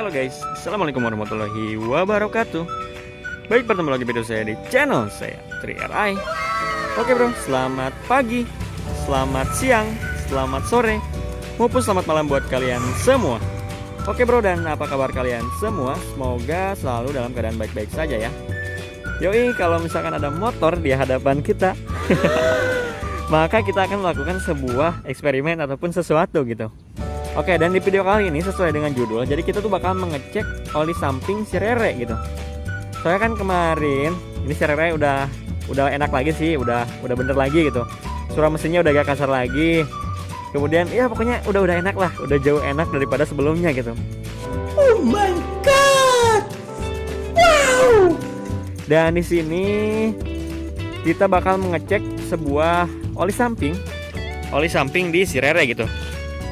Halo guys, Assalamualaikum warahmatullahi wabarakatuh. Baik, bertemu lagi video saya di channel saya, TriRI. Oke bro, selamat pagi, selamat siang, selamat sore, maupun selamat malam buat kalian semua. Oke bro, dan apa kabar kalian semua? Semoga selalu dalam keadaan baik-baik saja ya. Yoi, kalau misalkan ada motor di hadapan kita maka kita akan melakukan sebuah eksperimen ataupun sesuatu gitu. Oke, dan di video kali ini sesuai dengan judul, jadi kita tuh bakal mengecek oli samping si Rere gitu. Soalnya kan kemarin ini si Rere udah enak lagi sih, udah bener lagi gitu. Suara mesinnya udah gak kasar lagi. Kemudian ya pokoknya udah enak lah, udah jauh enak daripada sebelumnya gitu. Oh my god. Wow. Dan di sini kita bakal mengecek sebuah oli samping di si Rere gitu.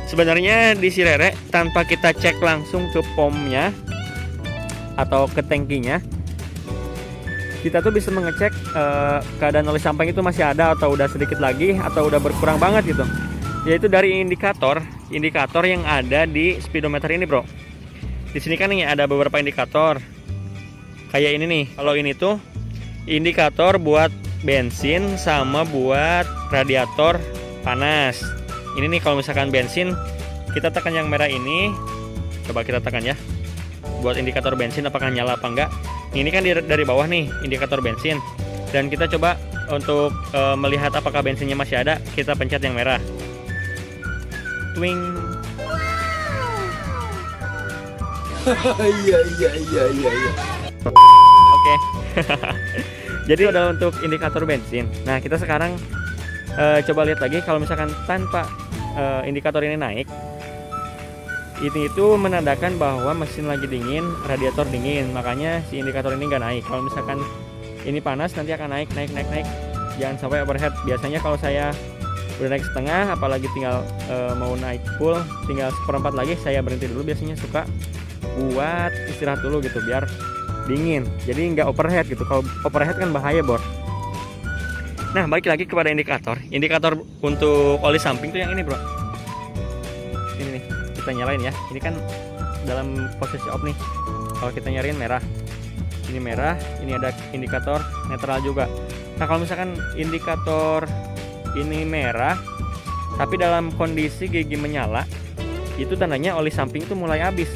Sebenarnya di si Rere tanpa kita cek langsung ke pomnya atau ke tangkinya, kita tuh bisa mengecek keadaan oli samping itu masih ada atau udah sedikit lagi atau udah berkurang banget gitu. Yaitu dari indikator yang ada di speedometer ini bro. Di sini kan nih ada beberapa indikator. Kayak ini nih. Kalau ini tuh indikator buat bensin sama buat radiator panas. Ini nih kalau misalkan bensin, kita tekan yang merah ini. Coba kita tekan ya. Buat indikator bensin apakah nyala apa enggak. Ini kan dari bawah nih indikator bensin. Dan kita coba untuk melihat apakah bensinnya masih ada, kita pencet yang merah. Twing. Iya. Oke. Jadi udah untuk indikator bensin. Nah, kita sekarang coba lihat lagi kalau misalkan tanpa indikator ini naik, itu menandakan bahwa mesin lagi dingin, radiator dingin, makanya si indikator ini nggak naik. Kalau misalkan ini panas nanti akan naik. Jangan sampai overhead. Biasanya kalau saya udah naik setengah, apalagi tinggal mau naik full, tinggal 1/4 lagi, saya berhenti dulu. Biasanya suka buat istirahat dulu gitu biar dingin, jadi nggak overhead gitu. Kalau overhead kan bahaya bor. Nah, balik lagi kepada indikator untuk oli samping tuh yang ini bro. Ini nih, kita nyalain ya. Ini kan dalam posisi off nih. Kalau kita nyariin merah, ini merah, ini ada indikator netral juga. Nah, kalau misalkan indikator ini merah tapi dalam kondisi gigi menyala, itu tandanya oli samping itu mulai habis.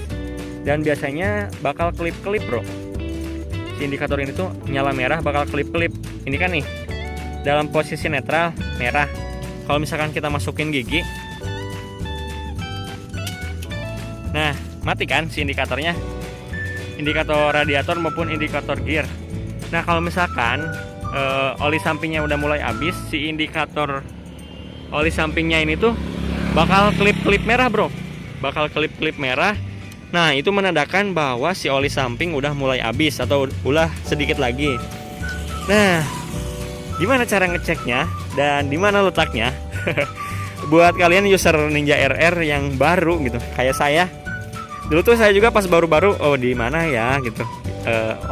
Dan biasanya bakal kelip-kelip bro. Si indikator ini tuh nyala merah bakal kelip-kelip. Ini kan nih dalam posisi netral merah. Kalau misalkan kita masukin gigi, nah mati kan si indikatornya, indikator radiator maupun indikator gear. Nah kalau misalkan oli sampingnya udah mulai habis, si indikator oli sampingnya ini tuh bakal kelip-kelip merah bro, bakal kelip-kelip merah. Nah itu menandakan bahwa si oli samping udah mulai habis atau ulah sedikit lagi. Nah, gimana cara ngeceknya dan di mana letaknya? Buat kalian user Ninja RR yang baru gitu, kayak saya. Dulu tuh saya juga pas baru-baru, oh di mana ya gitu.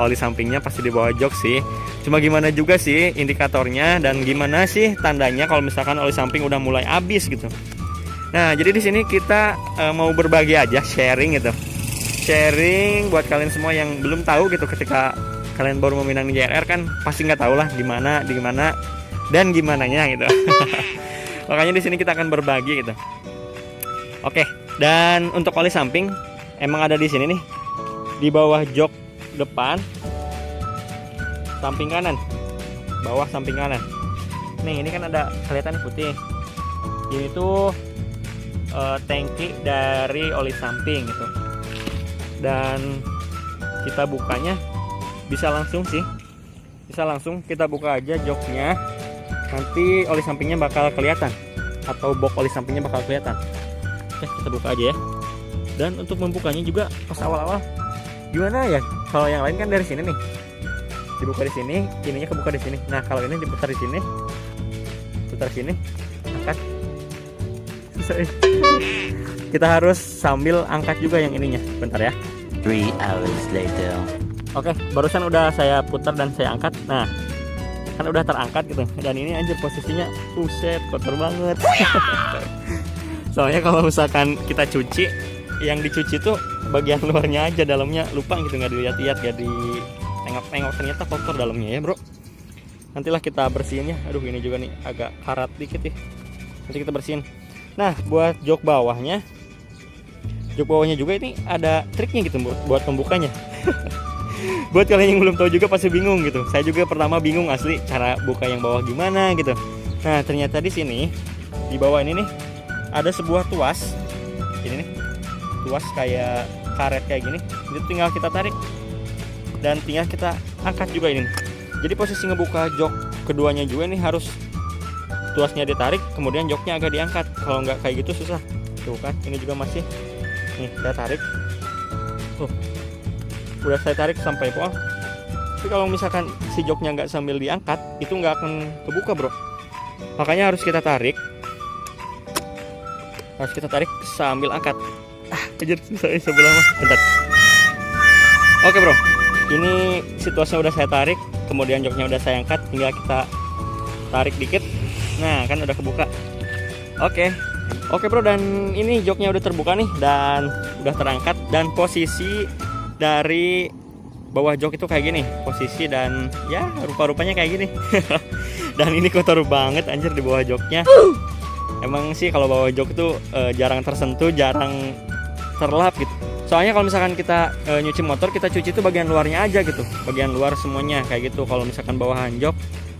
Oli sampingnya pasti di bawah jok sih. Cuma gimana juga sih indikatornya dan gimana sih tandanya kalau misalkan oli samping udah mulai habis gitu. Nah, jadi di sini kita mau berbagi aja, sharing gitu. Sharing buat kalian semua yang belum tahu gitu, ketika kalian baru meminang Ninja RR kan pasti nggak tahu lah di mana dan gimananya gitu. Makanya di sini kita akan berbagi gitu. Oke, dan untuk oli samping emang ada di sini nih, di bawah jok depan, samping kanan, bawah samping kanan. Nih ini kan ada kelihatan putih. Ini tuh tangki dari oli samping gitu. Dan kita bukanya bisa langsung kita buka aja joknya, nanti oli sampingnya bakal kelihatan atau box oli sampingnya bakal kelihatan. Oke, kita buka aja ya. Dan untuk membukanya juga pas awal-awal gimana ya, kalau yang lain kan dari sini nih dibuka di sini, ininya kebuka di sini. Nah kalau ini diputar di sini, putar sini, angkat. Kita harus sambil angkat juga yang ininya. Bentar ya. 3 hours later. Oke, barusan udah saya putar dan saya angkat. Nah, kan udah terangkat gitu. Dan ini anjir posisinya buset, kotor banget. Soalnya kalau misalkan kita cuci, yang dicuci tuh bagian luarnya aja, dalamnya lupa gitu, nggak dilihat-lihat, nggak di tengok-tengok, ternyata kotor dalamnya ya bro. Nantilah kita bersihin ya. Aduh ini juga nih agak karat dikit ya, nanti kita bersihin. Nah buat jok bawahnya juga ini ada triknya gitu buat pembukanya. Buat kalian yang belum tahu juga pasti bingung gitu. Saya juga pertama bingung asli cara buka yang bawah gimana gitu. Nah ternyata di sini di bawah ini nih ada sebuah tuas. Ini nih tuas kayak karet kayak gini. Itu tinggal kita tarik dan tinggal kita angkat juga ini. Jadi posisi ngebuka jok keduanya juga nih harus tuasnya ditarik, kemudian joknya agak diangkat. Kalau nggak kayak gitu susah. Tuh kan, ini juga masih. Nih saya tarik. Udah saya tarik sampai bawah. Tapi kalau misalkan si joknya nggak sambil diangkat, itu nggak akan kebuka bro. Makanya harus kita tarik. Sambil angkat. Ajar saya sebelah mah. Bentar. Oke bro, ini situasinya udah saya tarik, kemudian joknya udah saya angkat, tinggal kita tarik dikit. Nah kan udah kebuka. Oke bro, dan ini joknya udah terbuka nih dan udah terangkat, dan posisi dari bawah jok itu kayak gini posisi, dan ya rupa-rupanya kayak gini. Dan ini kotor banget anjir di bawah joknya. Emang sih kalau bawah jok itu jarang tersentuh, jarang terlap gitu. Soalnya kalau misalkan kita nyuci motor, kita cuci itu bagian luarnya aja gitu, bagian luar semuanya kayak gitu. Kalau misalkan bawahan jok,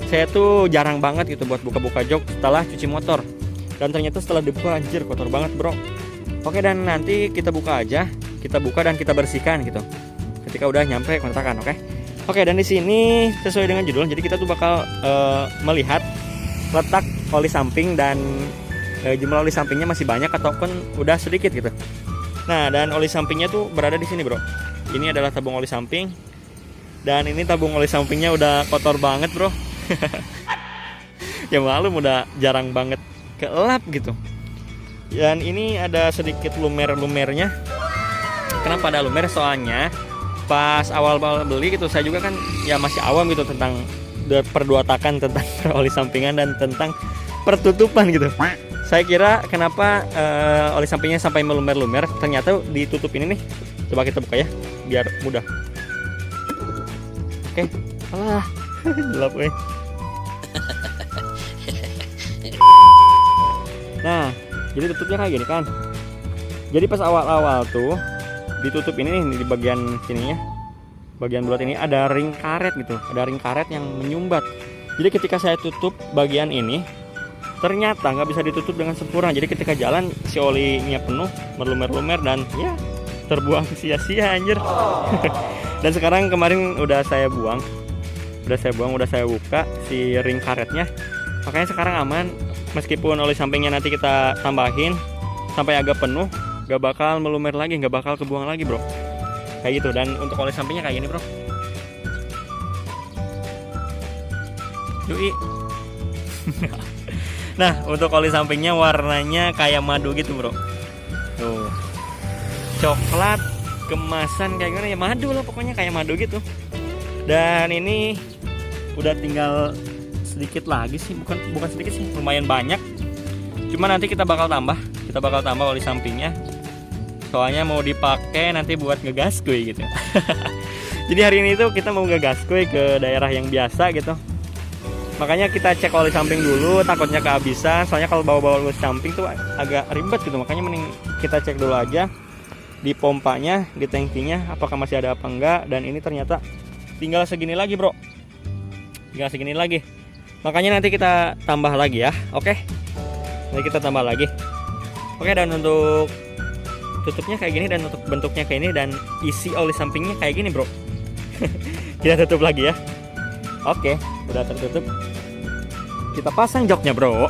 saya tuh jarang banget gitu buat buka-buka jok setelah cuci motor. Dan ternyata setelah dibuka anjir kotor banget bro. Oke, dan nanti kita buka aja, kita buka dan kita bersihkan gitu ketika udah nyampe kontrakan. Oke, dan di sini sesuai dengan judul, jadi kita tuh bakal melihat letak oli samping dan jumlah oli sampingnya masih banyak ataupun udah sedikit gitu. Nah, dan oli sampingnya tuh berada di sini bro. Ini adalah tabung oli samping, dan ini tabung oli sampingnya udah kotor banget bro. Ya malum udah jarang banget kelap gitu. Dan ini ada sedikit lumer-lumernya. Kenapa ada lumer? Soalnya pas awal-awal beli gitu, saya juga kan ya masih awam gitu tentang perduatakan tentang oli sampingan dan tentang pertutupan gitu. Saya kira kenapa oli sampingnya sampai melumer-lumer, ternyata ditutup ini nih. Coba kita buka ya biar mudah. Oke. Alah, gelap weh. Nah, jadi tutupnya kayak gini kan. Jadi pas awal-awal tuh ditutup ini nih di bagian sininya. Bagian bulat ini ada ring karet gitu. Ada ring karet yang menyumbat. Jadi ketika saya tutup bagian ini, ternyata nggak bisa ditutup dengan sempurna. Jadi ketika jalan si olinya penuh, melumer-lumer, dan ya terbuang sia-sia anjir. Dan sekarang kemarin udah saya buang, udah saya buka si ring karetnya. Makanya sekarang aman. Meskipun oli sampingnya nanti kita tambahin sampai agak penuh, gak bakal melumer lagi, gak bakal kebuang lagi bro. Kayak gitu. Dan untuk oli sampingnya kayak gini bro. Yui. Nah untuk oli sampingnya warnanya kayak madu gitu bro. Tuh, coklat kemasan kayak gimana ya, madu lah pokoknya, kayak madu gitu. Dan ini udah tinggal sedikit lagi sih, bukan sedikit sih, lumayan banyak. Cuma nanti kita bakal tambah oli sampingnya. Soalnya mau dipakai nanti buat ngegas kuy gitu. Jadi hari ini tuh kita mau ngegas kuy ke daerah yang biasa gitu. Makanya kita cek oli samping dulu, takutnya kehabisan. Soalnya kalau bawa-bawa oli samping tuh agak ribet gitu. Makanya mending kita cek dulu aja di pompanya, di tangkinya, apakah masih ada apa enggak. Dan ini ternyata tinggal segini lagi bro, tinggal segini lagi. Makanya nanti kita tambah lagi ya. Oke, nanti kita tambah lagi. Oke, dan untuk tutupnya kayak gini, dan untuk bentuknya kayak ini, dan isi oli sampingnya kayak gini bro. Kita tutup lagi ya. Oke, udah tertutup. Kita pasang joknya bro.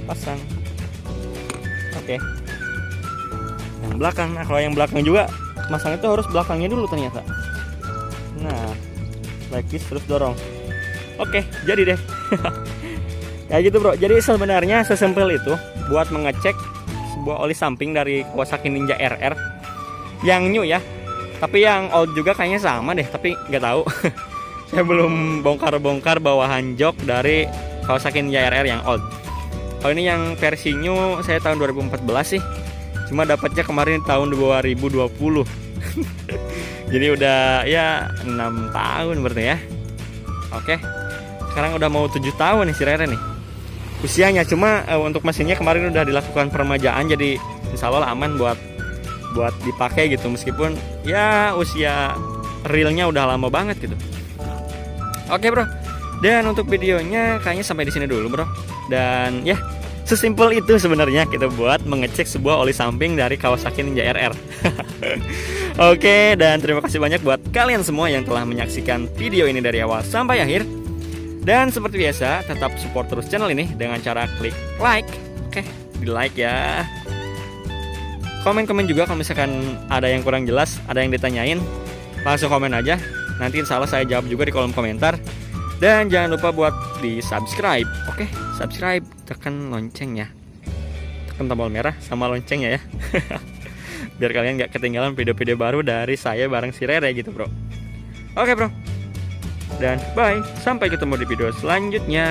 Pasang. Oke. Yang belakang, nah kalau yang belakang juga masang itu harus belakangnya dulu ternyata. Nah, like this, terus dorong. Oke, jadi deh. Kayak gitu bro. Jadi sebenarnya sesimpel itu buat mengecek sebuah oli samping dari Kawasaki Ninja RR yang new ya. Tapi yang old juga kayaknya sama deh, tapi nggak tahu. Saya belum bongkar-bongkar bawahan jok dari Kawasaki Ninja RR yang old. Kalau ini yang versi new, saya tahun 2014 sih. Cuma dapatnya kemarin tahun 2020. Jadi udah ya 6 tahun berarti ya. Oke. Sekarang udah mau 7 tahun nih si Rere nih usianya. Cuma untuk mesinnya kemarin udah dilakukan peremajaan, jadi insya Allah aman buat dipakai gitu, meskipun ya usia realnya udah lama banget gitu. Oke bro, dan untuk videonya kayaknya sampai di sini dulu bro. Dan ya sesimpel itu sebenarnya kita buat mengecek sebuah oli samping dari Kawasaki Ninja RR. Oke, dan terima kasih banyak buat kalian semua yang telah menyaksikan video ini dari awal sampai akhir. Dan seperti biasa, tetap support terus channel ini dengan cara klik like. Oke, di like ya. Komen-komen juga kalau misalkan ada yang kurang jelas, ada yang ditanyain, langsung komen aja. Nanti insya Allah saya jawab juga di kolom komentar. Dan jangan lupa buat di subscribe. Oke, subscribe, tekan loncengnya, tekan tombol merah sama loncengnya ya. Biar kalian gak ketinggalan video-video baru dari saya bareng si Rere gitu bro. Oke bro, dan bye, sampai ketemu di video selanjutnya.